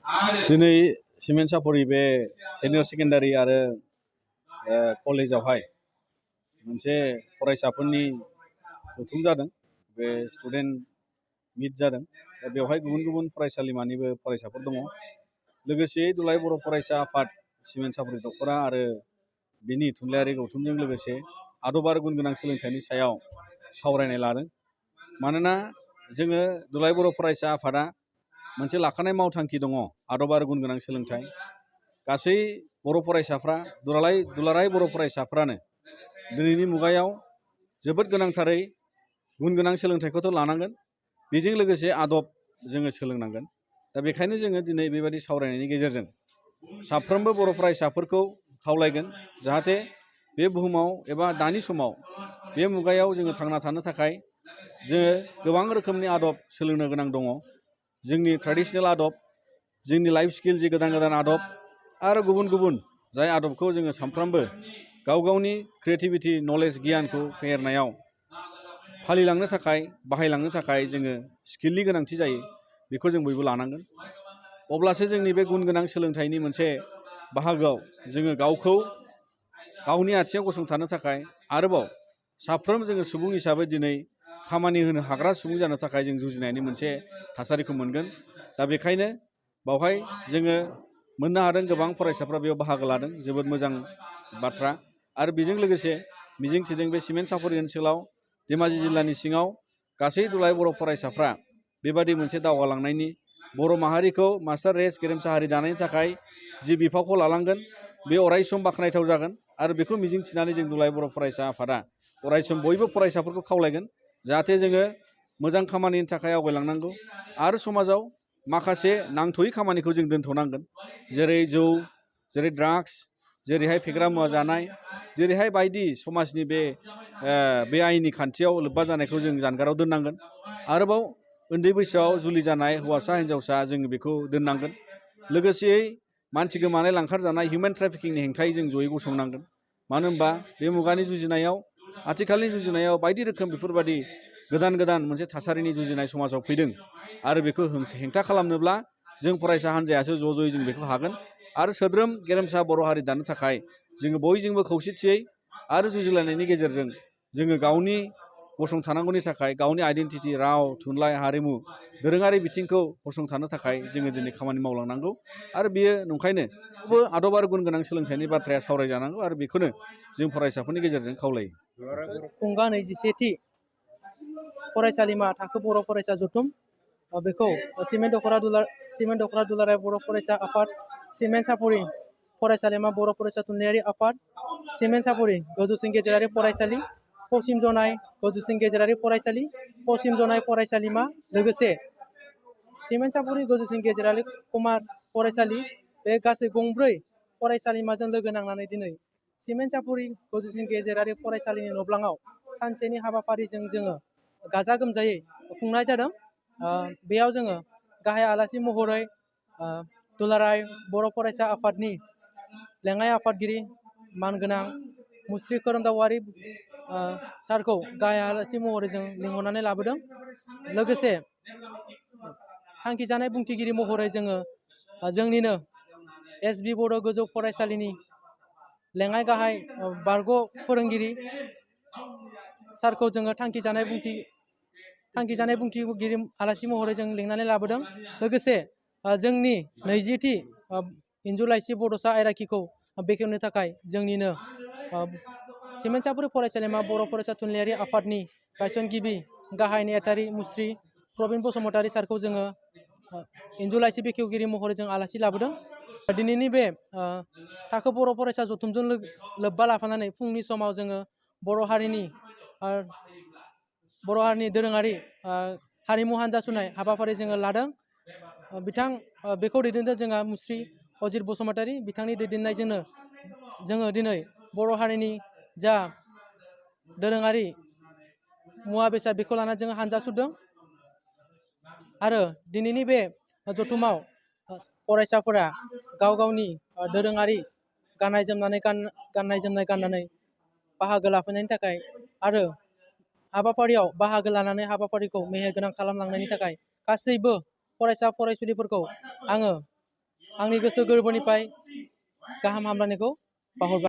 दिनै सिमेन्ट सापरि बे senior secondary आरो कलेजावहाय मोनसे फरायसाफोरनि जथुम जादों। बे स्टुडेन्ट मिट जादों। दा बेवहाय गुबुन गुबुन फरायसालिमानिबो फरायसाफोर दङ। लोगोसे दुलाराय बर' फरायसा आफाद सिमेन्ट सापरि दख'रा आरो बिनि थुनलाइयारि गौथुमजों लोगोसे आदब आरो गुन गोनां सोलोंथाइनि सायाव सावरायनाय लादों। मानोना जोङो दुलाराय बर' फरायसा आफादा मोनसे लाखानाय मावथांखि दङ आदब आरो गुन गोनां सोलोंथाइ। गासै बर' फरायसाफ्रा दुलाराय बर' फरायसाफ्रानो दिनैनि मुगायाव जोबोद गोनांथारै गुन गोनां सोलोंथाइखौथ' लानांगोन, बेजों लोगोसे आदब जोङो सोलोंनांगोन। दा बेखायनो जोङो दिनै बेबायदि सावरायनायनि गेजेरजों साफ्रोमबो बर' फरायसाफोरखौ खावलायगोन जाहाथे बे बुहुमाव एबा दानि समाव बे मुगायाव जोङो थांना थानो थाखाय जोङो गोबां रोखोमनि आदब सोलोंनो गोनां दङ। जोंनि ट्रेडिशनेल आदब, जोंनि लाइफ स्किल जि गोदान गोदान आदब आरो गुबुन गुबुन जाय आदबखौ जोङो सानफ्रामबो गाव गावनि क्रिएटिभिटि नलेज गियानखौ फेहेरनायाव फालिलांनो थाखाय बाहायलांनो थाखाय जोङो स्किलनि गोनांथि जायो। बेखौ जों बयबो लानांगोन। अब्लासो जोंनि बे गुन गोनां सोलोंथाइनि मोनसे बाहागोआव जोङो गावखौ गावनि आथिङाव गसंथानो थाखाय आरोबाव साफ्रोम जोङो सुबुं हिसाबै दिनै खामानि होनो हाग्रा सुबुं जानो थाखाय जों जुजिनायनि मोनसे थासारिखौ मोनगोन। दा बेखायनो बावहाय जोङो मोननो हादों गोबां फरायसाफ्रा बेयाव बाहागो लादों, जोबोद मोजां बाथ्रा। आरो बेजों लोगोसे मिजिंथिदों बे सिमेन्ट सापरि ओनसोलाव धेमाजि जिल्लानि सिङाव गासै दुलाराय बर' फरायसाफ्रा बेबादि मोनसे दावगालांनायनि बर' माहारिखौ मास्टार रेस गेरेमसा हारि दानायनि थाखाय जि बिफावखौ लालांगोन बे अरायसम बाख्नायथाव जागोन। आरो बेखौ मिजिंथिनानै जों दुलाराय बर' फरायसा आफादा अरायसम बयबो फरायसाफोरखौ खावलायगोन जाहाथे जोङो मोजां खामानिनि थाखाय आवगायलांनांगौ आरो समाजाव माखासे नांथ'यै खामानिखौ जों दोनथ'नांगोन। जेरै जौ, जेरै ड्राग्स, जेरैहाय फेग्रा मुवा जानाय, जेरैहाय बायदि समाजनि बे आयेननि खान्थियाव लोब्बा जानायखौ जों जानगाराव दोननांगोन। आरोबाव उन्दै बैसोआव जुलि जानाय हौवासा हिन्जावसा जोङो बेखौ दोननांगोन। लोगोसेयै मानसि गोमानाय लांखार जानाय हिउमेन ट्राफिकिंनि हेंथायै जों जयै गसंनांगोन। मानो होनबा बे मुगानि जुजिनायाव आथिखालनि जुजिनायाव बायदि रोखोम बेफोरबादि गोदान गोदान मोनसे थासारिनि जुजिनाय समाजाव फैदों। आरो बेखौ हेंथा खालामनोब्ला जों फरायसा हान्जायासो ज' ज'यै जों बेखौ हागोन। आरो सोद्रोम गेरेमसा बर' हारि दानो थाखाय जोङो बयजोंबो खौसेथियै आरो जुजिलायनायनि गेजेरजों जोङो गावनि गसंथानांगौनि थाखाय गावनि आइडेन्टिटि, राव, थुनलाइ, हारिमु, दोरोङारि बिथिंखौ गसंथानो थाखाय जोङो दिनै खामानि मावलांनांगौ। आरो बेयो नंखायनो आदब आरो गुन गोनां सोलोंथाइनि बाथ्राया सावरायजानांगौ आरो बेखौनो जों फरायसाफोरनि गेजेरजों खावलायो। खुंगा 23थि फरायसालिमा थाखो बर' फरायसा जथुम बेखौ सिमेन्ट दख'रा दुलाराय बर' फरायसा आफाद, सिमेन्ट सापरि फरायसालिमा बर' फरायसा थुनलाइयारि आफाद, सिमेन्ट सापरि गोजौसिन गेजेरारि फरायसालि, पश्चिम जनाय गोजौसिन गेजेरारि फरायसालि, पश्चिम जनाय फरायसालिमा, लोगोसे सिमेन्ट सापरि गोजौसिन गेजेरारि कमार्स फरायसालि, बे गासै गंब्रै फरायसालिमाजों लोगो नांनानै दिनै सिमेन्ट सापरि गोजौसिन गेजेरारि फरायसालिनि न'ब्लाङाव सानसेनि हाबाफारिजों जोङो गाजा गोमजायै खुंनाय जादों। बेयाव जोङो गाहाय आलासि महरै दुलाराय बर' फरायसा आफादनि लेङाइ आफादगिरि मानगोनां मुस्रि खोरोमदावारि सारखौ गाहाय आलासि महरै जों लिंहरनानै लाबोदों। लोगोसे थांखिजानाय बुंथिगिरि महरै जोङो जोंनिनो SB बड' गोजौ फरायसालिनि लेङाइ गाहाय बारग' फोरोंगिरि सारखौ जोङो थांखिजानाय बुंथिगिरि आलासि महरै जों लिंनानै लाबोदों। लोगोसे जोंनि 20थि इन्जुर लाइसि बड'सा आयराखिखौ बेखेवनो थाखाय जोंनिनो सिमेन्ट सापरि फरायसालिमा बर' फरायसा थुनलाइयारि आफादनि गायसनगिरि गाहाय नेहाथारि मुस्रि प्रबिन बसुमतारी सारखौ जोङो इन्जुर लाइसि बेखेवगिरि महरै जों आलासि लाबोदों। दिनैनि बे थाखो बर' फरायसा जथुमजों लोब्बा लाफानानै फुंनि समाव जोङो बर' हारिनि दोरोङारि हारिमु हान्जा सुनाय हाबाफारि जोङो लादों। बेखौ दैदेनदों जोंहा मुस्रि अजित बसुमतारी, बिथांनि दैदेननायजोंनो जोङो दिनै बर' हारिनि जा दोरोङारि मुवा बेसाद बेखौ लानानै जोङो हान्जा सुरदों। आरो दिनैनि बे जथुमाव फरायसाफोरा गाव गावनि दोरोङारि गाननाय जोमनाय गाननानै बाहागो लाफैनायनि थाखाय आरो हाबाफारियाव बाहागो लानानै हाबाफारिखौ मेहेरगोनां खालामलांनायनि थाखाय गासैबो फरायसा फरायसुलिफोरखौ आङो आंनि गोसो गोरबोनिफ्राय गाहाम हामलायनायखौ बावहरबाय।